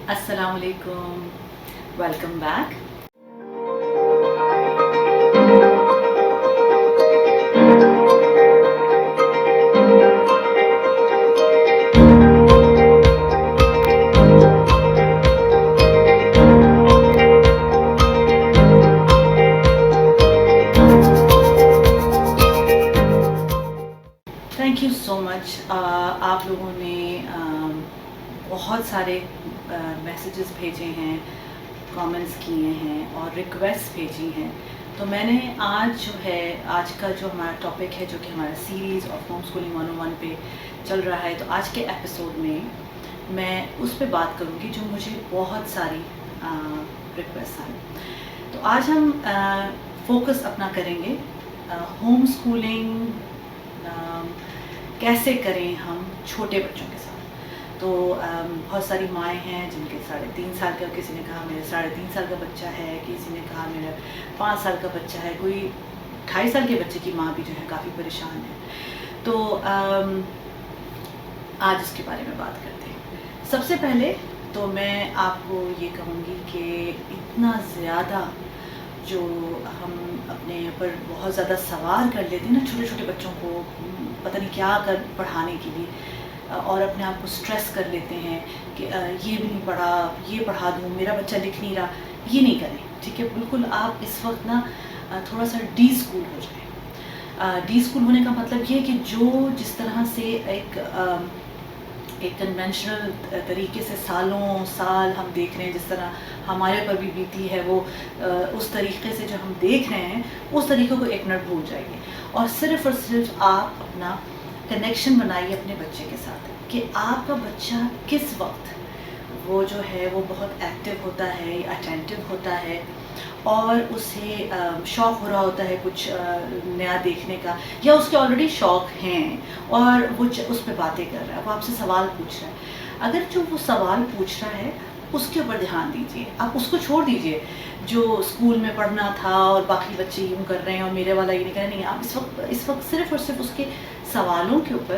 السلام علیکم، welcome back. Thank you so much. آپ لوگوں نے بہت سارے میسیجز بھیجے ہیں، کامنٹس کیے ہیں اور ریکویسٹ بھیجی ہیں. تو میں نے آج جو ہے، آج کا جو ہمارا ٹاپک ہے، جو کہ ہمارا سیریز آف ہوم اسکولنگ 101 پہ چل رہا ہے، تو آج کے ایپیسوڈ میں اس پہ بات کروں گی جو مجھے بہت ساری ریکویسٹ آئی. تو آج ہم فوکس اپنا کریں گے ہوم اسکولنگ کیسے کریں ہم چھوٹے بچوں کے ساتھ. تو بہت ساری مائیں ہیں جن کے 3.5 سال کا، کسی نے کہا میرے 3.5 سال کا بچہ ہے، کسی نے کہا میرا 5 سال کا بچہ ہے، کوئی 2.5 سال کے بچے کی ماں بھی جو ہے کافی پریشان ہے. تو آج اس کے بارے میں بات کرتے ہیں. سب سے پہلے تو میں آپ کو یہ کہوں گی کہ اتنا زیادہ جو ہم اپنے پر بہت زیادہ سوار کر لیتے ہیں نا چھوٹے چھوٹے بچوں کو، پتہ نہیں کیا کر پڑھانے کے لیے، اور اپنے آپ کو سٹریس کر لیتے ہیں کہ یہ بھی نہیں پڑھا، یہ پڑھا دوں، میرا بچہ لکھ نہیں رہا. یہ نہیں کریں، ٹھیک ہے؟ بالکل آپ اس وقت نا تھوڑا سا ڈی اسکول ہو جائیں. ڈی اسکول ہونے کا مطلب یہ ہے کہ جو جس طرح سے ایک کنونشنل طریقے سے سالوں سال ہم دیکھ رہے ہیں، جس طرح ہمارے پر بھی بیتی ہے، وہ اس طریقے سے جو ہم دیکھ رہے ہیں اس طریقے کو ایک منٹ بھول جائیے، اور صرف آپ اپنا کنیکشن بنائیے اپنے بچے کے ساتھ کہ آپ کا بچہ کس وقت وہ جو ہے وہ بہت ایکٹیو ہوتا ہے، اٹینٹیو ہوتا ہے، اور اسے شوق ہو رہا ہوتا ہے کچھ نیا دیکھنے کا، یا اس کے آلریڈی شوق ہیں اور وہ اس پہ باتیں کر رہا ہے، وہ آپ سے سوال پوچھ رہا ہے. اگر جو وہ سوال پوچھ رہا ہے اس کے اوپر دھیان دیجیے. آپ اس کو چھوڑ دیجیے جو اسکول میں پڑھنا تھا اور باقی بچے یوں کر رہے ہیں اور میرے والا یہ نہیں کر رہے. نہیں، آپ اس وقت صرف اور صرف اس کے سوالوں کے اوپر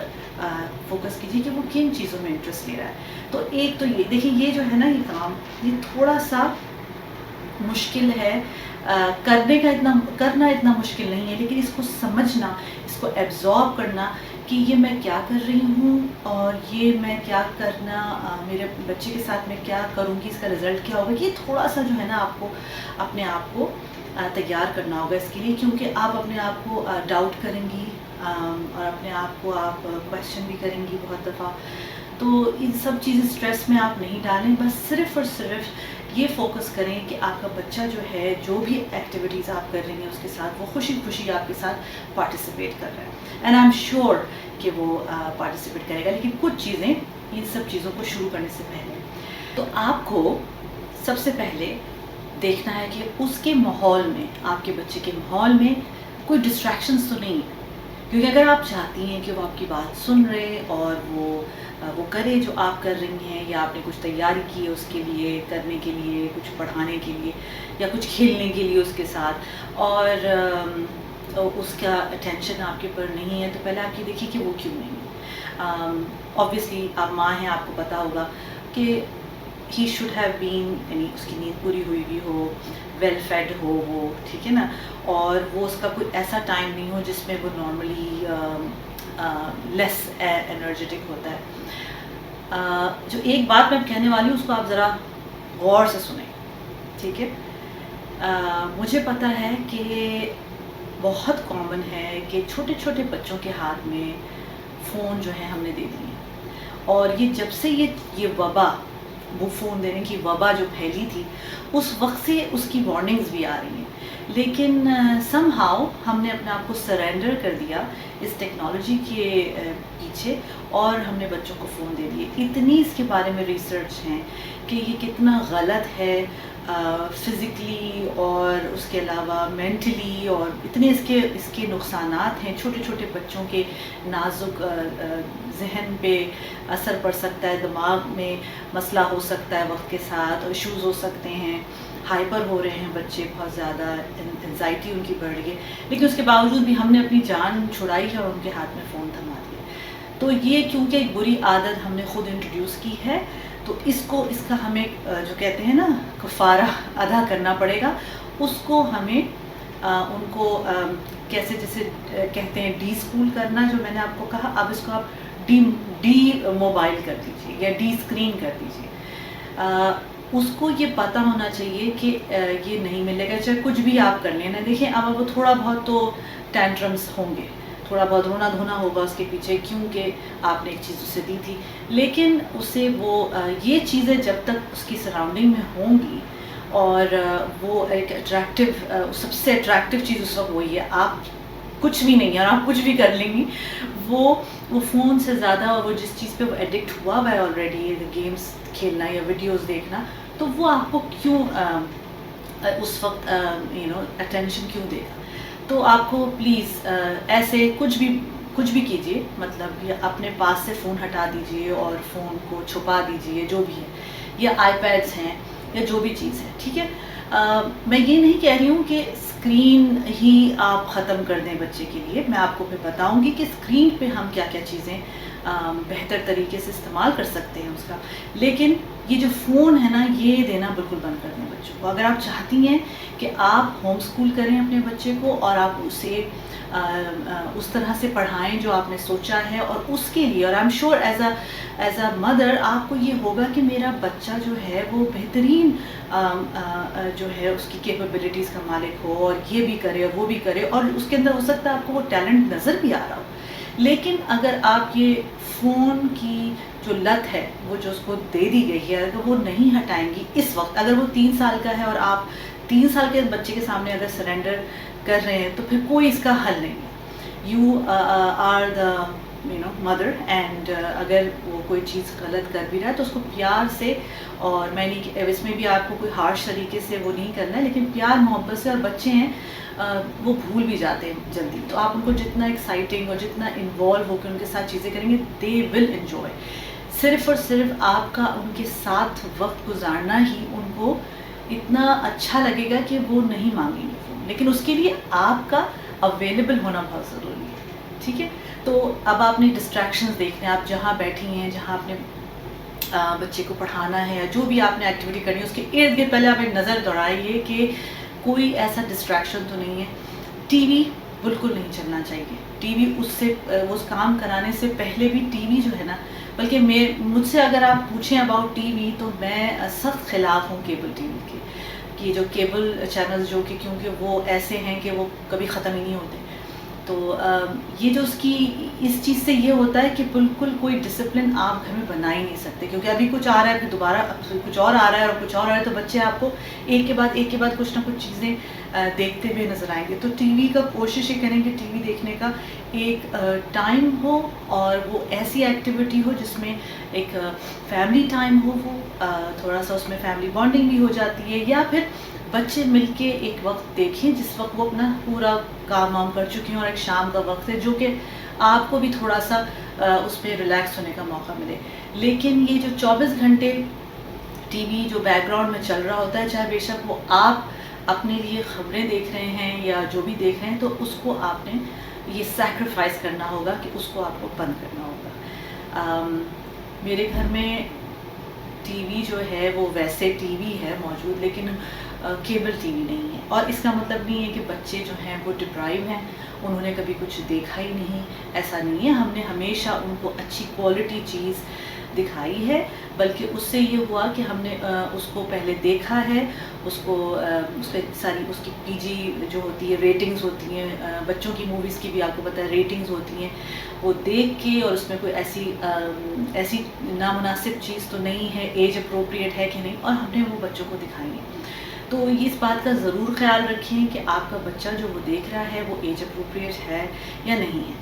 فوکس کیجیے کہ وہ کن چیزوں میں انٹرسٹ لے رہا ہے. تو ایک تو یہ دیکھیں، یہ جو ہے نا یہ کام، یہ تھوڑا سا مشکل ہے کرنا اتنا مشکل نہیں ہے، لیکن اس کو سمجھنا، اس کو ایبزارب کرنا کہ یہ میں کیا کر رہی ہوں اور یہ میں کیا کرنا، میرے بچے کے ساتھ میں کیا کروں گی، اس کا رزلٹ کیا ہوگا، یہ تھوڑا سا جو ہے نا آپ کو اپنے آپ کو تیار کرنا ہوگا اس کے لیے. کیونکہ آپ اپنے آپ کو ڈاؤٹ کریں گی اور اپنے آپ کو آپ کویشچن بھی کریں گی بہت دفعہ. تو ان سب چیزیں اسٹریس میں آپ نہیں ڈالیں، بس صرف اور صرف یہ فوکس کریں کہ آپ کا بچہ جو ہے جو بھی ایکٹیویٹیز آپ کر رہی ہیں اس کے ساتھ وہ خوشی خوشی آپ کے ساتھ پارٹیسپیٹ کر رہا ہے. اینڈ آئی ایم شیور کہ وہ پارٹیسپیٹ کرے گا. لیکن کچھ چیزیں، ان سب چیزوں کو شروع کرنے سے پہلے تو آپ کو سب سے پہلے دیکھنا ہے کہ اس کے ماحول میں، آپ کے بچے کے ماحول میں کوئی ڈسٹریکشنز تو نہیں ہے. کیونکہ اگر آپ چاہتی ہیں کہ وہ آپ کی بات سن رہے اور وہ کرے جو آپ کر رہی ہیں، یا آپ نے کچھ تیاری کی ہے اس کے لیے، کرنے کے لیے، کچھ پڑھانے کے لیے یا کچھ کھیلنے کے لیے اس کے ساتھ، اور اس کا اٹینشن آپ کے پر نہیں ہے، تو پہلے آپ یہ دیکھیے کہ وہ کیوں نہیں ہے. اوبویسلی آپ ماں ہیں، آپ کو پتہ ہوگا کہ ہی شوڈ ہیو بین، یعنی اس کی نیند پوری ہوئی بھی ہو، ویل فیڈ ہو وہ، ٹھیک ہے نا، اور وہ اس کا کوئی ایسا ٹائم نہیں ہو جس میں وہ نارملی لیس انرجیٹک ہوتا ہے. جو ایک بات میں کہنے والی ہوں اس کو آپ ذرا غور سے سنیں، ٹھیک ہے؟ مجھے پتہ ہے کہ بہت کامن ہے کہ چھوٹے چھوٹے بچوں کے ہاتھ میں فون جو ہے ہم نے دے دیے، اور یہ جب سے یہ وبا، وہ فون دینے کی وبا جو پھیلی تھی، اس وقت سے اس کی وارننگز بھی آ رہی ہیں. لیکن سم ہاؤ ہم نے اپنے آپ کو سرینڈر کر دیا اس ٹیکنالوجی کے پیچھے، اور ہم نے بچوں کو فون دے دیے. اتنی اس کے بارے میں ریسرچ ہیں کہ یہ کتنا غلط ہے فزیکلی اور اس کے علاوہ مینٹلی، اور اتنے اس کے نقصانات ہیں. چھوٹے چھوٹے بچوں کے نازک ذہن پہ اثر پڑ سکتا ہے، دماغ میں مسئلہ ہو سکتا ہے وقت کے ساتھ، ایشوز ہو سکتے ہیں، ہائپر ہو رہے ہیں بچے بہت زیادہ، انزائٹی ان کی بڑھ رہی ہے. لیکن اس کے باوجود بھی ہم نے اپنی جان چھڑائی ہے اور ان کے ہاتھ میں فون تھما دیا. تو یہ کیونکہ ایک بری عادت ہم نے خود انٹروڈیوس کی ہے، تو اس کا ہمیں جو کہتے ہیں نا کفارہ ادا کرنا پڑے گا. اس کو ہمیں ان کو کیسے جیسے کہتے ہیں ڈی اسکول کرنا، جو میں نے آپ کو کہا، اب اس کو آپ ڈی موبائل کر دیجیے یا ڈی اسکرین کر دیجیے. اس کو یہ پتہ ہونا چاہیے کہ یہ نہیں ملے گا چاہے کچھ بھی آپ کر لیں نا. دیکھیں اب وہ تھوڑا بہت تو ٹینٹرمس ہوں گے، تھوڑا بہت رونا دھونا ہوگا اس کے پیچھے، کیونکہ آپ نے ایک چیز اسے دی تھی، لیکن اسے وہ یہ چیزیں جب تک اس کی سراؤنڈنگ میں ہوں گی، اور وہ ایک اٹریکٹیو، سب سے اٹریکٹیو چیز اس وقت وہی ہے، آپ کچھ بھی نہیں ہے اور آپ کچھ بھی کر لیں گی. وہ فون سے زیادہ، اور وہ جس چیز پہ وہ ایڈکٹ ہوا ہوا ہے آلریڈی، گیمس کھیلنا یا ویڈیوز دیکھنا، تو وہ آپ کو کیوں اس وقت اٹینشن کیوں دے گا. تو آپ کو پلیز ایسے کچھ بھی کیجیے، مطلب اپنے پاس سے فون ہٹا دیجیے اور فون کو چھپا دیجیے، جو بھی ہے، یا آئی پیڈس ہیں یا جو بھی چیز ہے، ٹھیک ہے. میں یہ نہیں کہہ رہی ہوں کہ اسکرین ہی آپ ختم کر دیں بچے کے لیے. میں آپ کو پھر بتاؤں گی کہ اسکرین پہ ہم کیا کیا چیزیں بہتر طریقے سے استعمال کر سکتے ہیں اس کا. لیکن یہ جو فون ہے نا، یہ دینا بالکل بند کر دیں بچوں کو. اگر آپ چاہتی ہیں کہ آپ ہوم اسکول کریں اپنے بچے کو، اور آپ اسے اس طرح سے پڑھائیں جو آپ نے سوچا ہے، اور اس کے لیے، اور I am sure as a mother آپ کو یہ ہوگا کہ میرا بچہ جو ہے وہ بہترین جو ہے اس کی کیپیبلٹیز کا مالک ہو، اور یہ بھی کرے اور وہ بھی کرے، اور اس کے اندر ہو سکتا ہے آپ کو وہ ٹیلنٹ نظر بھی آ رہا ہو. لیکن اگر آپ یہ فون کی جو لت ہے، وہ جو اس کو دے دی گئی ہے، اگر وہ نہیں ہٹائیں گی اس وقت، اگر وہ 3 سال کا ہے اور آپ 3 سال کے بچے کے سامنے اگر سرنڈر کر رہے ہیں، تو پھر کوئی اس کا حل نہیں ہے. You are the mother, and اگر وہ کوئی چیز غلط کر بھی رہا ہے تو اس کو پیار سے، اور میں نہیں، اس میں بھی آپ کو کوئی ہارش طریقے سے وہ نہیں کرنا ہے، لیکن پیار محبت سے. اور بچے ہیں وہ بھول بھی جاتے ہیں جلدی، تو آپ ان کو جتنا ایکسائٹنگ اور جتنا انوالو ہو کے ان کے ساتھ چیزیں کریں گے، دے ول انجوائے. صرف اور صرف آپ کا ان کے ساتھ وقت گزارنا ہی ان کو اتنا اچھا لگے گا کہ وہ نہیں مانگیں گے فون. لیکن اس کے لیے آپ کا اویلیبل ہونا بہت ضروری ہے، ٹھیک ہے. تو اب آپ نے ڈسٹریکشنز دیکھنے، آپ جہاں بیٹھی ہیں، جہاں آپ نے بچے کو پڑھانا ہے، یا جو بھی آپ نے ایکٹیویٹی کرنی ہے، اس کے ارد گرد پہلے آپ ایک نظر دوڑائیے کہ کوئی ایسا ڈسٹریکشن تو نہیں ہے. ٹی وی بالکل نہیں چلنا چاہیے. ٹی وی اس کام کرانے سے پہلے بھی ٹی وی جو ہے نا، بلکہ مجھ سے اگر آپ پوچھیں اباؤٹ ٹی وی، تو میں سخت خلاف ہوں کیبل ٹی وی کے، کہ جو کیبل چینلز جو کہ کیونکہ وہ ایسے ہیں کہ وہ کبھی ختم ہی نہیں ہوتے. تو یہ جو اس چیز سے یہ ہوتا ہے کہ بالکل کوئی ڈسپلن آپ گھر میں بنا ہی نہیں سکتے، کیونکہ ابھی کچھ آ رہا ہے، پھر دوبارہ کچھ اور آ رہا ہے، اور کچھ اور آ رہا ہے، تو بچے آپ کو ایک کے بعد کچھ نہ کچھ چیزیں دیکھتے ہوئے نظر آئیں گے. تو ٹی وی کا کوشش یہ کریں کہ ٹی وی دیکھنے کا ایک ٹائم ہو، اور وہ ایسی ایکٹیویٹی ہو جس میں ایک فیملی ٹائم ہو، وہ تھوڑا سا اس میں فیملی بانڈنگ بھی ہو جاتی ہے، یا پھر بچے مل کے ایک وقت دیکھیں جس وقت وہ اپنا پورا کام وام کر چکے ہیں، اور ایک شام کا وقت ہے جو کہ آپ کو بھی تھوڑا سا اس پہ ریلیکس ہونے کا موقع ملے. لیکن یہ جو 24 گھنٹے ٹی وی جو بیک گراؤنڈ میں چل رہا ہوتا ہے، چاہے بے شک وہ آپ اپنے لیے خبریں دیکھ رہے ہیں یا جو بھی دیکھ رہے ہیں، تو اس کو آپ نے یہ سیکریفائس کرنا ہوگا کہ اس کو آپ کو بند کرنا ہوگا. میرے گھر میں ٹی وی جو ہے وہ ویسے ٹی وی ہے موجود، لیکن کیبل ٹی وی نہیں ہے. اور اس کا مطلب نہیں ہے کہ بچے جو ہیں وہ ڈپرائیو ہیں، انہوں نے کبھی کچھ دیکھا ہی نہیں، ایسا نہیں ہے. ہم نے ہمیشہ ان کو اچھی کوالٹی چیز دکھائی ہے، بلکہ اس سے یہ ہوا کہ ہم نے اس کو پہلے دیکھا ہے، اس پہ ساری اس کی پی جی جو ہوتی ہے ریٹنگز ہوتی ہیں، بچوں کی موویز کی بھی آپ کو پتہ ہے ریٹنگز ہوتی ہیں، وہ دیکھ کے، اور اس میں کوئی ایسی نامناسب چیز تو نہیں ہے، ایج اپروپریٹ ہے کہ نہیں، اور ہم نے وہ بچوں کو دکھائی ہے. تو اس بات کا ضرور خیال رکھیں کہ آپ کا بچہ جو وہ دیکھ رہا ہے وہ ایج اپروپریٹ ہے یا نہیں ہے.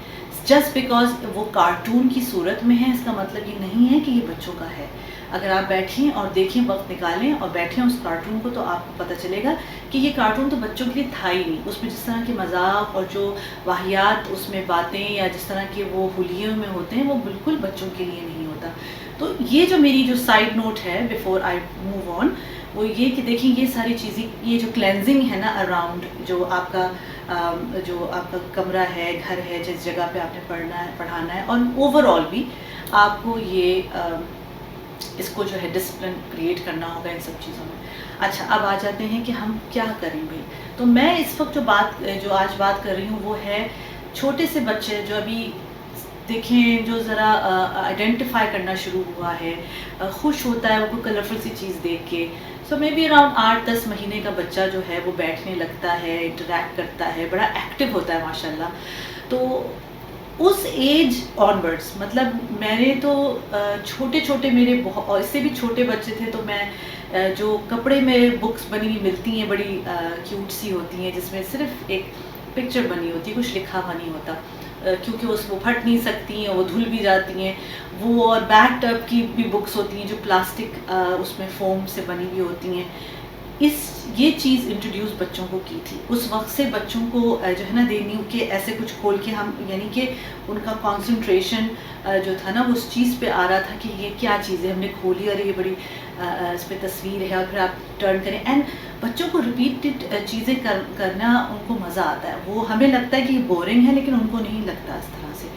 جسٹ بیکاز وہ کارٹون کی صورت میں ہے، اس کا مطلب یہ نہیں ہے کہ یہ بچوں کا ہے. اگر آپ بیٹھیں اور دیکھیں، وقت نکالیں اور بیٹھیں اس کارٹون کو، تو آپ کو پتہ چلے گا کہ یہ کارٹون تو بچوں کے لیے تھا ہی نہیں. اس میں جس طرح کے مذاق اور جو واہیات اس میں باتیں، یا جس طرح کے وہ ہولیوں میں ہوتے ہیں، وہ بالکل بچوں کے لیے نہیں ہوتا. تو یہ جو میری جو سائڈ نوٹ ہے بیفور آئی موو آن، وہ یہ کہ دیکھیں یہ ساری چیزیں، یہ جو کلینزنگ ہے نا اراؤنڈ جو آپ کا کمرہ ہے، گھر ہے، جس جگہ پہ آپ نے پڑھانا ہے، اور اوور آل بھی آپ کو یہ اس کو جو ہے ڈسپلن کریٹ کرنا ہوگا ان سب چیزوں میں۔ اچھا، اب آ جاتے ہیں کہ ہم کیا کریں بھائی۔ تو میں اس وقت جو آج بات کر رہی ہوں وہ ہے چھوٹے سے بچے جو ابھی دیکھیں، جو ذرا آئیڈینٹیفائی کرنا شروع ہوا ہے، خوش ہوتا ہے وہ کوئی کلرفل سی چیز دیکھ کے۔ سو مے بی اراؤنڈ 8-10 مہینے کا بچہ جو ہے وہ بیٹھنے لگتا ہے، انٹریکٹ کرتا ہے، بڑا ایکٹیو ہوتا ہے ماشاء اللہ۔ تو اس ایج آنورڈس، مطلب میں نے تو چھوٹے چھوٹے میرے اور اس سے بھی چھوٹے بچے تھے، تو میں جو کپڑے میں بکس بنی ہوئی ملتی ہیں، بڑی کیوٹ سی ہوتی ہیں، جس میں صرف ایک پکچر بنی ہوتی ہے، کچھ لکھا ہوا نہیں ہوتا، کیونکہ وہ پھٹ نہیں سکتی ہیں، وہ دھل بھی جاتی ہیں وہ، اور بیک ٹب کی بھی بکس ہوتی ہیں جو پلاسٹک اس میں فوم سے بنی ہوئی ہوتی ہیں۔ یہ چیز انٹروڈیوس بچوں کو کی تھی اس وقت سے، بچوں کو جو ہے نا دینی کہ ایسے کچھ کھول کے ہم، یعنی کہ ان کا کانسنٹریشن جو تھا نا وہ اس چیز پہ آ رہا تھا کہ یہ کیا چیز ہے، ہم نے کھولی اور یہ بڑی اس پہ تصویر ہے، اور پھر آپ ٹرن کریں، اینڈ بچوں کو ریپیٹڈ چیزیں کرنا ان کو مزہ آتا ہے، وہ ہمیں لگتا ہے کہ یہ بورنگ ہے لیکن ان کو نہیں لگتا اس طرح سے۔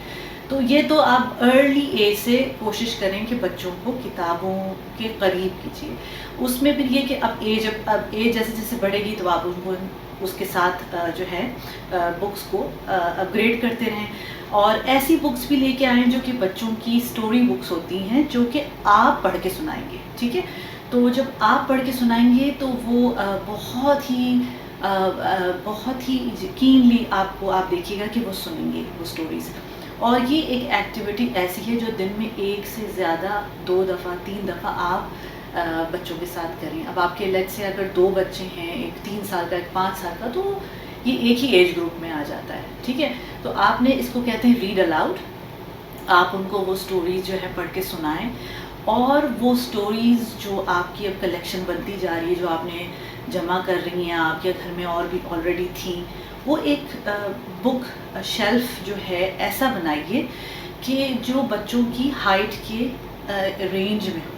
تو یہ تو آپ ارلی ایج سے کوشش کریں کہ بچوں کو کتابوں کے قریب کیجیے۔ اس میں پھر یہ کہ اب ایج جیسے جیسے بڑھے گی تو آپ ان کو اس کے ساتھ جو ہے بکس کو اپ گریڈ کرتے رہیں، اور ایسی بکس بھی لے کے آئیں جو کہ بچوں کی سٹوری بکس ہوتی ہیں، جو کہ آپ پڑھ کے سنائیں گے، ٹھیک ہے؟ تو جب آپ پڑھ کے سنائیں گے تو وہ بہت ہی یقینلی آپ دیکھیے گا کہ وہ سنیں گے وہ سٹوریز۔ اور یہ ایک ایکٹیویٹی ایسی ہے جو دن میں 1 سے زیادہ 2 دفعہ 3 دفعہ آپ بچوں کے ساتھ کریں۔ اب آپ کے لیٹ سے اگر 2 بچے ہیں، ایک 3 سال کا ایک 5 سال کا، تو یہ ایک ہی ایج گروپ میں آ جاتا ہے، ٹھیک ہے؟ تو آپ نے اس کو کہتے ہیں ریڈ الاؤڈ، آپ ان کو وہ سٹوریز جو ہے پڑھ کے سنائیں، اور وہ سٹوریز جو آپ کی اب کلیکشن بنتی جا رہی ہے، جو آپ نے جمع کر رہی ہیں، آپ کے گھر میں اور بھی آلریڈی تھیں، وہ ایک بک شیلف جو ہے ایسا بنائیے کہ جو بچوں کی ہائٹ کے رینج میں ہو،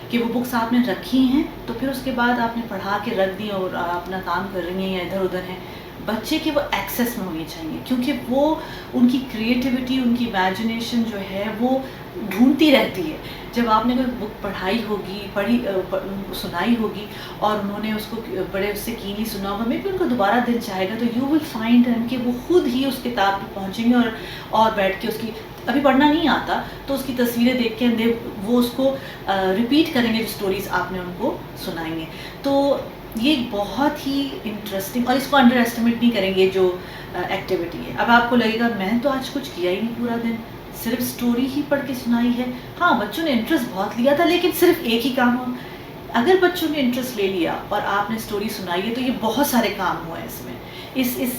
کہ وہ بکس آپ نے رکھی ہیں تو پھر اس کے بعد آپ نے پڑھا کے رکھ دی اور اپنا کام کر رہی ہیں یا ادھر ادھر ہیں، بچے کے وہ ایکسیس میں ہونی چاہیے، کیونکہ وہ ان کی کریٹیوٹی، ان کی امیجنیشن جو ہے وہ ڈھونڈتی رہتی ہے۔ جب آپ نے کوئی بک پڑھائی ہوگی، سنائی ہوگی، اور انہوں نے اس کو بڑے اس سے کینلی سنا ہوگا، میں بھی ان کو دوبارہ دل چاہے گا، تو یو ول فائنڈ کہ وہ خود ہی اس کتاب پہ پہنچیں گے اور بیٹھ کے اس کی، ابھی پڑھنا نہیں آتا تو اس کی تصویریں دیکھ کے وہ اس کو ریپیٹ کریں گے جو سٹوریز آپ نے ان کو سنائیں گے۔ تو یہ بہت ہی انٹرسٹنگ، اور اس کو انڈر ایسٹیمیٹ نہیں کریں گے جو ایکٹیویٹی ہے۔ اب آپ کو لگے گا میں تو آج کچھ کیا ہی نہیں، پورا دن صرف سٹوری ہی پڑھ کے سنائی ہے۔ ہاں، بچوں نے انٹرسٹ بہت لیا تھا، لیکن صرف ایک ہی کام ہو۔ اگر بچوں نے انٹرسٹ لے لیا اور آپ نے سٹوری سنائی ہے تو یہ بہت سارے کام ہوئے اس میں،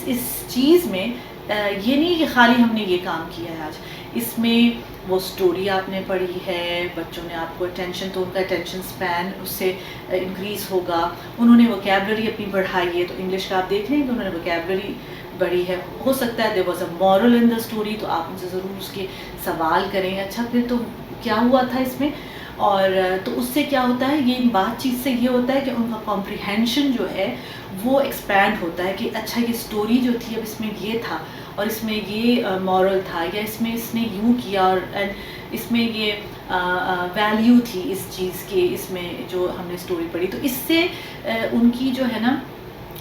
اس چیز میں، یہ نہیں کہ خالی ہم نے یہ کام کیا ہے آج، اس میں وہ سٹوری آپ نے پڑھی ہے، بچوں نے آپ کو اٹینشن، تو ان کا اٹینشن سپین اس سے انکریز ہوگا، انہوں نے ووکیبلری اپنی بڑھائی ہے، تو انگلش کا آپ دیکھ لیں کہ انہوں نے ووکیبلری بڑھی ہے، ہو سکتا ہے there was a moral in the story، تو آپ ان سے ضرور اس کے سوال کریں، اچھا پھر تو کیا ہوا تھا اس میں، اور تو اس سے کیا ہوتا ہے، یہ بات چیت سے یہ ہوتا ہے کہ ان کا کمپریہنشن جو ہے وہ ایکسپینڈ ہوتا ہے، کہ اچھا یہ سٹوری جو تھی اب اس میں یہ تھا، اور اس میں یہ مورل تھا، یا اس میں اس نے یوں کیا، اور اس میں یہ ویلیو تھی اس چیز کے، اس میں جو ہم نے سٹوری پڑھی، تو اس سے ان کی جو ہے نا،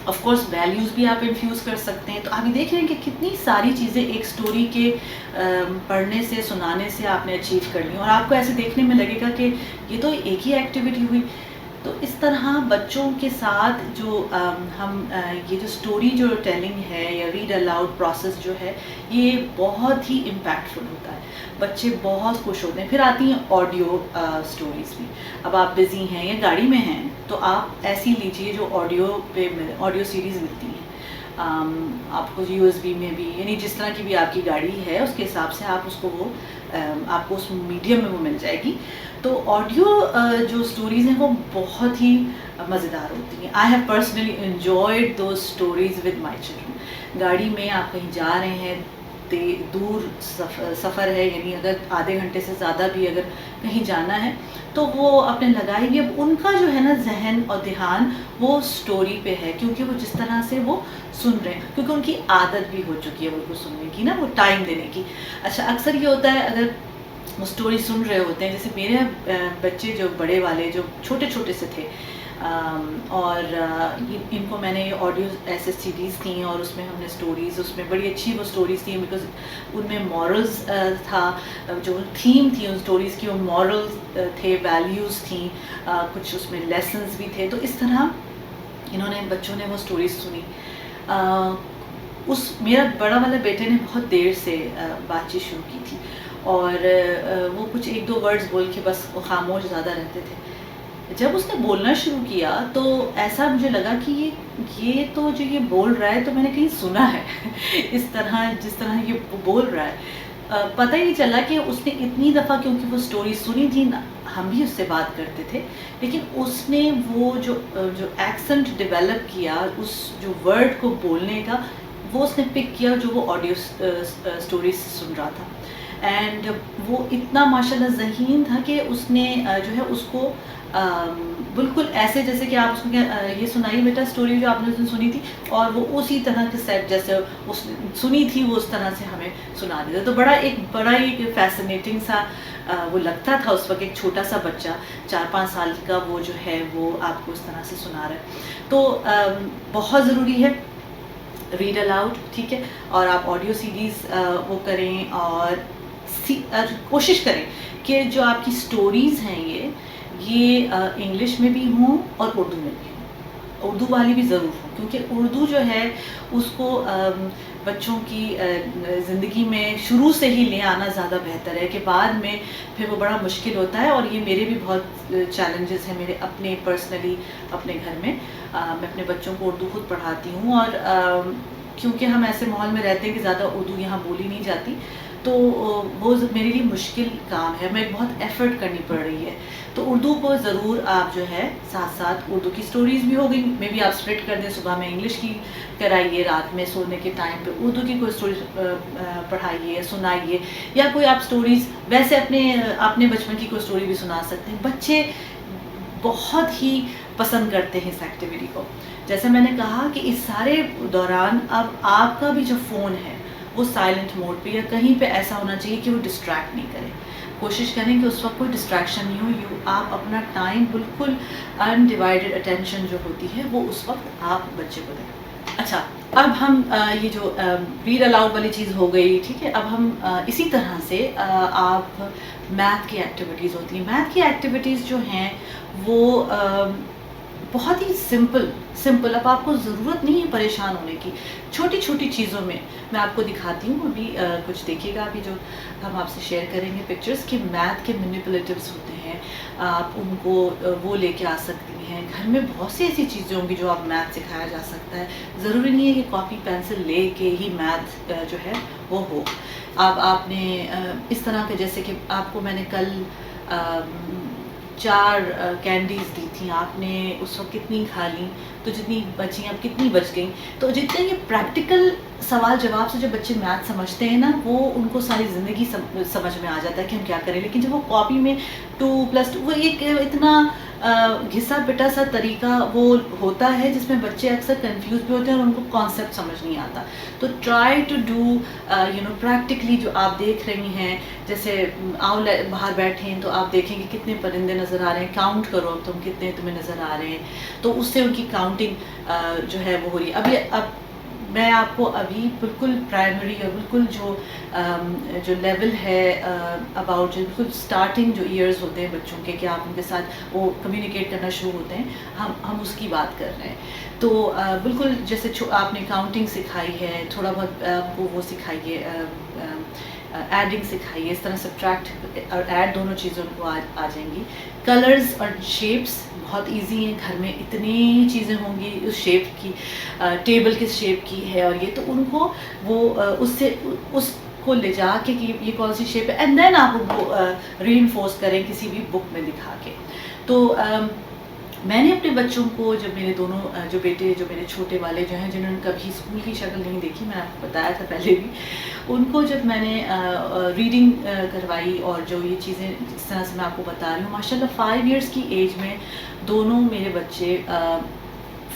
آف کورس ویلیوز بھی آپ انفیوز کر سکتے ہیں۔ تو آپ یہ دیکھ رہے ہیں کہ کتنی ساری چیزیں ایک سٹوری کے پڑھنے سے، سنانے سے آپ نے اچیو کر لی، اور آپ کو ایسے دیکھنے میں لگے گا کہ یہ تو ایک ہی ایکٹیویٹی ہوئی۔ تو اس طرح بچوں کے ساتھ جو ہم یہ جو سٹوری جو ٹیلنگ ہے یا ریڈ الاؤڈ پروسیس جو ہے، یہ بہت ہی امپیکٹفل ہوتا ہے، بچے بہت خوش ہوتے ہیں۔ پھر آتی ہیں آڈیو سٹوریز بھی۔ اب آپ بزی ہیں یا گاڑی میں ہیں تو آپ ایسی لیجیے جو آڈیو سیریز ملتی ہیں، آپ کو USB میں بھی، یعنی جس طرح کی بھی آپ کی گاڑی ہے اس کے حساب سے آپ اس کو آپ کو اس میڈیم میں وہ مل جائے گی۔ تو آڈیو جو سٹوریز ہیں وہ بہت ہی مزیدار ہوتی ہیں۔ I have personally enjoyed those stories with my children. گاڑی میں آپ کہیں جا رہے ہیں، دور سفر ہے، یعنی اگر آدھے گھنٹے سے زیادہ بھی اگر کہیں جانا ہے تو وہ اپنے لگائیں گے، اب ان کا جو ہے نا ذہن اور دھیان وہ سٹوری پہ ہے، کیونکہ وہ جس طرح سے وہ سن رہے ہیں، کیونکہ ان کی عادت بھی ہو چکی ہے وہ سننے کی نا، وہ ٹائم دینے کی۔ اچھا، اکثر یہ ہوتا ہے اگر وہ اسٹوری سن رہے ہوتے ہیں. جیسے میرے بچے جو بڑے والے جو چھوٹے چھوٹے سے تھے اور ان کو میں نے یہ آڈیو ایسے سیریز تھیں اور اس میں ہم نے سٹوریز اس میں بڑی اچھی وہ سٹوریز تھیں بیکاز ان میں مورلز تھا, جو تھیم تھی ان سٹوریز کی وہ مورلز تھے, ویلیوز تھیں, کچھ اس میں لیسنز بھی تھے. تو اس طرح انہوں نے بچوں نے وہ سٹوریز سنی. میرا بڑا والا بیٹے نے بہت دیر سے بات چیت شروع کی تھی اور وہ کچھ ایک دو ورڈز بول کے بس وہ خاموش زیادہ رہتے تھے. جب اس نے بولنا شروع کیا تو ایسا مجھے لگا کہ یہ تو جو یہ بول رہا ہے تو میں نے کہیں سنا ہے اس طرح جس طرح یہ بول رہا ہے. پتہ ہی نہیں چلا کہ اس نے اتنی دفعہ کیونکہ وہ سٹوری سنی تھی, ہم بھی اس سے بات کرتے تھے, لیکن اس نے وہ جو ایکسنٹ ڈیولپ کیا اس جو ورڈ کو بولنے کا, وہ اس نے پک کیا جو وہ آڈیو سٹوریز سے سن رہا تھا. اینڈ وہ اتنا ماشاءاللہ ذہین تھا کہ اس نے جو ہے اس کو بالکل ایسے جیسے کہ آپ اس کو یہ سنائیے بیٹا اسٹوری جو آپ نے اس دن سنی تھی, اور وہ اسی طرح کے سیٹ جیسے اس نے سنی تھی وہ اس طرح سے ہمیں سنا دیتا. تو بڑا ہی فیسنیٹنگ سا وہ لگتا تھا اس وقت, ایک چھوٹا سا بچہ 4-5 سال کا وہ جو ہے وہ آپ کو اس طرح سے سنا رہا ہے. تو بہت ضروری ہے ریڈ الاؤڈ, ٹھیک ہے, اور آپ آڈیو سیریز وہ کریں اور کوشش کریں کہ جو آپ کی سٹوریز ہیں یہ انگلش میں بھی ہوں اور اردو میں بھی ہوں, اردو والی بھی ضرور ہوں, کیونکہ اردو جو ہے اس کو بچوں کی زندگی میں شروع سے ہی لے آنا زیادہ بہتر ہے کہ بعد میں پھر وہ بڑا مشکل ہوتا ہے. اور یہ میرے بھی بہت چیلنجز ہیں میرے اپنے پرسنلی اپنے گھر میں. میں اپنے بچوں کو اردو خود پڑھاتی ہوں اور کیونکہ ہم ایسے ماحول میں رہتے ہیں کہ زیادہ اردو یہاں بولی نہیں جاتی, تو وہ میرے لیے مشکل کام ہے, میں بہت ایفرٹ کرنی پڑ رہی ہے. تو اردو کو ضرور آپ جو ہے ساتھ ساتھ اردو کی سٹوریز بھی ہو گئی, میں بھی آپ اسپلٹ کر دیں, صبح میں انگلش کی کرائیے, رات میں سونے کے ٹائم پہ اردو کی کوئی سٹوریز پڑھائیے, سنائیے, یا کوئی آپ سٹوریز ویسے اپنے بچپن کی کوئی سٹوری بھی سنا سکتے ہیں. بچے بہت ہی پسند کرتے ہیں اس ایکٹیویٹی کو. جیسے میں نے کہا کہ اس سارے دوران اب آپ کا بھی جو فون ہے وہ سائلنٹ موڈ پہ یا کہیں پہ ایسا ہونا چاہیے کہ وہ ڈسٹریکٹ نہیں کرے. کوشش کریں کہ اس وقت کوئی ڈسٹریکشن نہیں ہو, آپ اپنا ٹائم بالکل انڈیوائڈیڈ اٹینشن جو ہوتی ہے وہ اس وقت آپ بچے کو دیں. اچھا, اب ہم یہ جو ریڈ الاؤڈ والی چیز ہو گئی, ٹھیک ہے, اب ہم اسی طرح سے آپ میتھ کی ایکٹیویٹیز ہوتی ہیں. میتھ کی ایکٹیویٹیز جو ہیں وہ بہت ہی سمپل. اب آپ کو ضرورت نہیں ہے پریشان ہونے کی, چھوٹی چھوٹی چیزوں میں میں آپ کو دکھاتی ہوں. ابھی کچھ دیکھیے گا, ابھی جو ہم آپ سے شیئر کریں گے پکچرز کہ میتھ کے مینیپولیٹیوز ہوتے ہیں, آپ ان کو وہ لے کے آ سکتی ہیں. گھر میں بہت سی ایسی چیزیں ہوں گی جو آپ میتھ سکھایا جا سکتا ہے. ضروری نہیں ہے کہ کاپی پینسل لے کے ہی میتھ جو ہے وہ ہو. آپ نے اس طرح کے, جیسے کہ آپ کو میں نے کل 4 کینڈیز دی تھیں, آپ نے اس وقت کتنی کھا لیں, تو جتنی بچیں اب کتنی بچ گئیں. تو جتنے یہ پریکٹیکل سوال جواب سے جو بچے میتھ سمجھتے ہیں نا, وہ ان کو ساری زندگی سمجھ میں آ جاتا ہے کہ ہم کیا کریں. لیکن جب وہ کاپی میں 2+2 وہ ایک اتنا گھسا پٹا سا طریقہ وہ ہوتا ہے جس میں بچے اکثر کنفیوز بھی ہوتے ہیں اور ان کو کانسیپٹ سمجھ نہیں آتا. تو ٹرائی ٹو ڈو پریکٹیکلی جو آپ دیکھ رہی ہیں, جیسے آؤ باہر بیٹھیں تو آپ دیکھیں کہ کتنے پرندے نظر آ رہے ہیں, کاؤنٹ کرو اب تم کتنے تمہیں نظر آ رہے ہیں, تو اس سے ان کی کاؤنٹنگ جو ہے وہ ہو رہی ہے. اب میں آپ کو ابھی بالکل پرائمری اور بالکل جو لیول ہے اباؤٹ جو بالکل اسٹارٹنگ جو ایئرز ہوتے ہیں بچوں کے, کہ آپ ان کے ساتھ وہ کمیونیکیٹ کرنا شروع ہوتے ہیں, ہم اس کی بات کر رہے ہیں. تو بالکل جیسے آپ نے کاؤنٹنگ سکھائی ہے, تھوڑا بہت آپ کو وہ سکھائیے, ایڈنگ سکھائیے, اس طرح سبٹریکٹ اور ایڈ دونوں چیزوں کو آ جائیں گی. کلرز اور شیپس بہت ایزی ہیں, گھر میں اتنی چیزیں ہوں گی اس شیپ کی, ٹیبل کس شیپ کی ہے اور یہ, تو ان کو وہ اس کو لے جا کے کہ یہ کون سی شیپ ہے, اینڈ دین آپ ان کو ری انفورس کریں کسی بھی بک میں دکھا کے. تو میں نے اپنے بچوں کو, جب میرے دونوں جو بیٹے جو میرے چھوٹے والے جو ہیں جنہوں نے کبھی اسکول کی شکل نہیں دیکھی, میں نے آپ کو بتایا تھا پہلے بھی, ان کو جب میں نے ریڈنگ کروائی اور جو یہ چیزیں جس طرح سے میں آپ کو بتا رہی ہوں, ماشاء اللہ 5 ایئرس کی ایج میں دونوں میرے بچے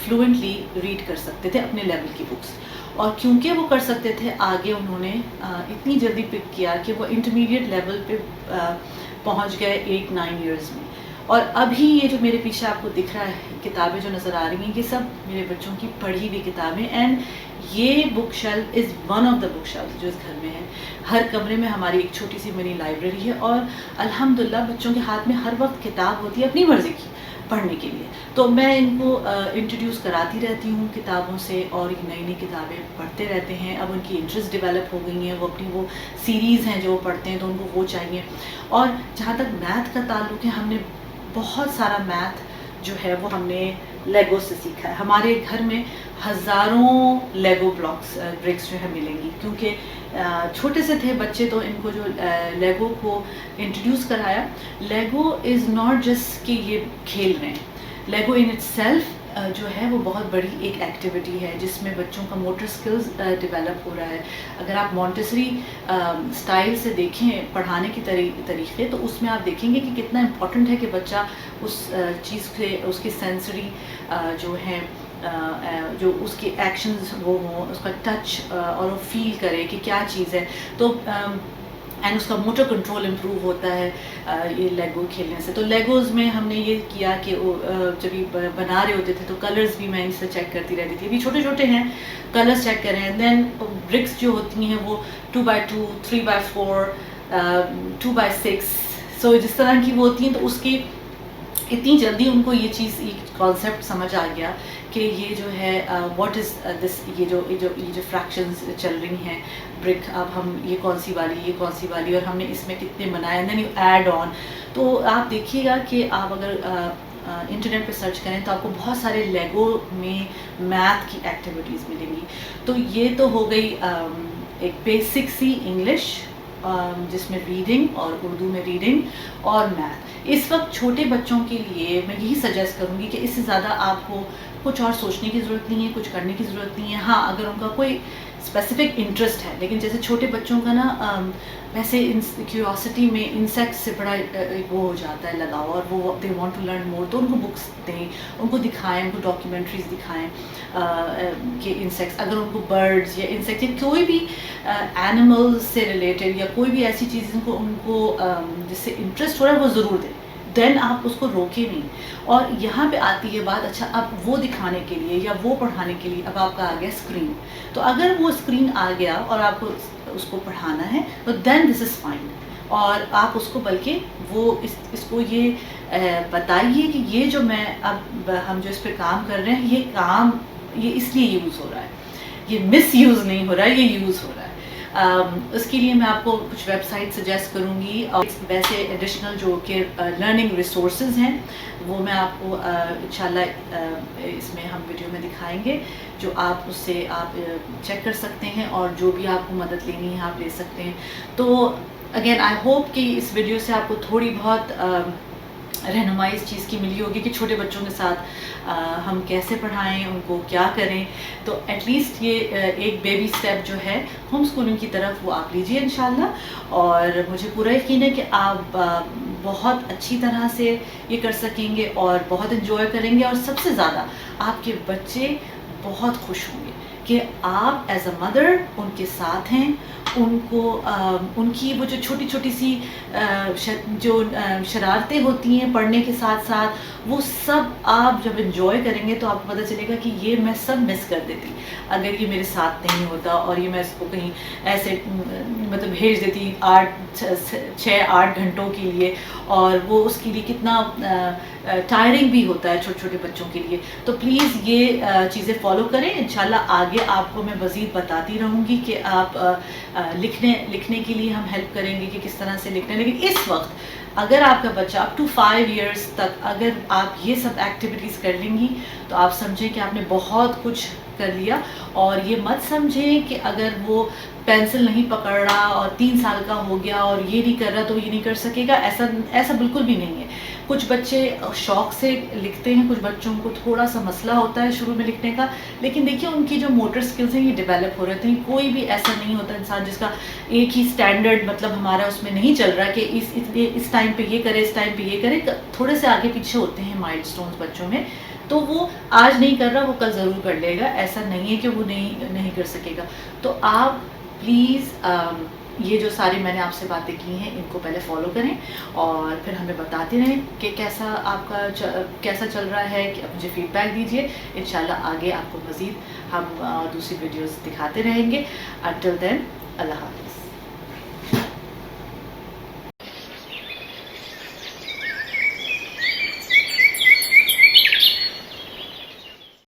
فلوئنٹلی ریڈ کر سکتے تھے اپنے لیول کی بکس. اور کیونکہ وہ کر سکتے تھے آگے انہوں نے اتنی جلدی پک کیا کہ وہ انٹرمیڈیٹ لیول پہ پہنچ گئے 8-9 ایئرز میں. اور ابھی یہ جو میرے پیچھے آپ کو دکھ رہا ہے کتابیں جو نظر آ رہی ہیں یہ سب میرے بچوں کی پڑھی ہوئی کتابیں. اینڈ یہ book shelf is one of the book shelf جو اس گھر میں ہے. ہر کمرے میں ہماری ایک چھوٹی سی منی لائبریری ہے اور الحمدللہ بچوں کے ہاتھ میں ہر وقت کتاب ہوتی ہے اپنی مرضی کی پڑھنے کے لیے. تو میں ان کو انٹروڈیوس کراتی رہتی ہوں کتابوں سے اور نئی نئی کتابیں پڑھتے رہتے ہیں. اب ان کی انٹرسٹ ڈیولپ ہو گئی ہیں, وہ اپنی وہ سیریز ہیں جو وہ پڑھتے ہیں تو ان کو وہ چاہیے. اور جہاں تک میتھ کا تعلق ہے ہم نے بہت سارا میتھ جو ہے وہ ہم نے لیگو سے سیکھا ہے. ہمارے گھر میں ہزاروں لیگو برکس جو ہے ملیں گی کیونکہ چھوٹے سے تھے بچے تو ان کو جو لیگو کو انٹروڈیوس کرایا. لیگو از ناٹ جسٹ کہ یہ کھیل رہے ہیں, لیگو ان اٹ سیلف جو ہے وہ بہت بڑی ایک ایکٹیویٹی ہے جس میں بچوں کا موٹر سکلز ڈیولپ ہو رہا ہے. اگر آپ مونٹیسری اسٹائل سے دیکھیں پڑھانے کی طریقے تو اس میں آپ دیکھیں گے کہ کتنا امپورٹنٹ ہے کہ بچہ اس چیز سے اس کی سینسری جو ہے جو اس کے ایکشنز وہ ہوں, اس کا ٹچ اور وہ فیل کرے کہ کیا چیز ہے. تو اینڈ اس کا موٹر کنٹرول امپروو ہوتا ہے یہ لیگو کھیلنے سے. تو لیگوز میں ہم نے یہ کیا کہ جب یہ بنا رہے ہوتے تھے تو کلرز بھی میں ان سے چیک کرتی رہتی تھی. ابھی چھوٹے چھوٹے ہیں کلرز چیک کریں. دین برکس جو ہوتی ہیں وہ 2x2 3x4 2x6 سو جس طرح کی وہ ہوتی ہیں تو اس کی اتنی جلدی ان کو یہ چیز یہ کانسیپٹ سمجھ آ گیا کہ یہ جو ہے واٹ از دس, یہ جو فریکشنز چل رہی ہیں برک, اب ہم یہ کون سی والی اور ہم نے اس میں کتنے بنائے, دین یو ایڈ آن. تو آپ دیکھیے گا کہ آپ اگر انٹرنیٹ پہ سرچ کریں تو آپ کو بہت سارے لیگو میں میتھ کی ایکٹیویٹیز ملیں گی. تو یہ تو ہو گئی ایک بیسک سی انگلش جس میں ریڈنگ اور اردو میں ریڈنگ اور میتھ. اس وقت چھوٹے بچوں کے لیے میں یہی سجیسٹ کروں گی کہ اس سے زیادہ آپ کو کچھ اور سوچنے کی ضرورت نہیں ہے, کچھ کرنے کی ضرورت نہیں ہے. ہاں اگر ان کا کوئی اسپیسیفک انٹرسٹ ہے, لیکن جیسے چھوٹے بچوں کا نا ویسے کیوریاسٹی میں انسیکٹ سے بڑا وہ ہو جاتا ہے لگاؤ, اور وہ they want to learn more. تو ان کو بکس دیں, ان کو دکھائیں, ان کو ڈاکیومنٹریز دکھائیں کہ انسیکٹس, اگر ان کو برڈز یا انسیکٹ یا کوئی بھی اینیمل سے ریلیٹڈ یا کوئی بھی ایسی چیز ان کو جس سے انٹرسٹ ہو رہا ہے وہ ضرور دیں. دین آپ اس کو روکے نہیں. اور یہاں پہ آتی ہے بات, اچھا اب وہ دکھانے کے لیے یا وہ پڑھانے کے لیے اب آپ کا آ گیا اسکرین. تو اگر وہ اسکرین آ گیا اور آپ کو اس کو پڑھانا ہے تو دین دس از فائن. اور آپ اس کو بلکہ وہ اس کو یہ بتائیے کہ یہ جو میں اب ہم جو اس پہ کام کر رہے ہیں یہ اس لیے یوز ہو رہا ہے, یہ مس یوز نہیں ہو رہا ہے, یہ یوز ہو رہا ہے. اس کے لیے میں آپ کو کچھ ویب سائٹ سجیسٹ کروں گی. اور ویسے ایڈیشنل جو کہ لرننگ ریسورسز ہیں وہ میں آپ کو انشاءاللہ اس میں ہم ویڈیو میں دکھائیں گے, جو آپ اس سے آپ چیک کر سکتے ہیں اور جو بھی آپ کو مدد لینی ہے آپ لے سکتے ہیں. تو اگین آئی ہوپ کہ اس ویڈیو سے آپ کو تھوڑی بہت رہنمائی اس چیز کی ملی ہوگی کہ چھوٹے بچوں کے ساتھ ہم کیسے پڑھائیں, ان کو کیا کریں. تو ایٹ لیسٹ یہ ایک بیبی سٹیپ جو ہے ہوم اسکولنگ کی طرف وہ آپ لیجئے انشاءاللہ. اور مجھے پورا یقین ہے کہ آپ بہت اچھی طرح سے یہ کر سکیں گے اور بہت انجوائے کریں گے, اور سب سے زیادہ آپ کے بچے بہت خوش ہوں گے کہ آپ ایز اے مدر ان کے ساتھ ہیں. ان کو ان کی وہ جو چھوٹی چھوٹی سی جو شرارتیں ہوتی ہیں پڑھنے کے ساتھ ساتھ وہ سب آپ جب انجوائے کریں گے تو آپ کو پتہ چلے گا کہ یہ میں سب مس کر دیتی اگر یہ میرے ساتھ نہیں ہوتا, اور یہ میں اس کو کہیں ایسے مطلب بھیج دیتی 6-8 گھنٹوں کے لیے, اور وہ اس کے لیے کتنا ٹائرنگ بھی ہوتا ہے چھوٹے چھوٹے بچوں کے لیے. تو پلیز یہ چیزیں فالو کریں. انشاءاللہ آگے آپ کو میں مزید بتاتی رہوں گی کہ آپ لکھنے کے لیے ہم ہیلپ کریں گے کہ کس طرح سے لکھنا ہے. لیکن اس وقت اگر آپ کا بچہ اپ ٹو 5 ایئرس تک اگر آپ یہ سب ایکٹیویٹیز کر لیں گی تو آپ سمجھیں کہ آپ نے بہت کچھ کر لیا. اور یہ مت سمجھیں کہ اگر وہ پینسل نہیں پکڑ رہا اور 3 سال کا ہو گیا اور یہ نہیں کر رہا تو یہ نہیں کر سکے گا, ایسا بالکل بھی نہیں ہے. کچھ بچے شوق سے لکھتے ہیں, کچھ بچوں کو تھوڑا سا مسئلہ ہوتا ہے شروع میں لکھنے کا, لیکن دیکھیے ان کی جو موٹر سکلز ہیں یہ ڈیولپ ہو رہے ہیں. کوئی بھی ایسا نہیں ہوتا انسان جس کا ایک ہی سٹینڈرڈ مطلب ہمارا اس میں نہیں چل رہا کہ اس ٹائم پہ یہ کرے, اس ٹائم پہ یہ کرے. تھوڑے سے آگے پیچھے ہوتے ہیں مائلڈ سٹونز بچوں میں, تو وہ آج نہیں کر رہا وہ کل ضرور کر لے گا، ایسا نہیں ہے کہ وہ نہیں کر سکے گا. تو آپ پلیز یہ جو ساری میں نے آپ سے باتیں کی ہیں ان کو پہلے فالو کریں اور پھر ہمیں بتاتے رہیں کہ کیسا آپ کا کیسا چل رہا ہے، کہ مجھے فیڈ بیک دیجیے. انشاءاللہ آگے آپ کو مزید ہم دوسری ویڈیوز دکھاتے رہیں گے. انٹل دین اللہ حافظ.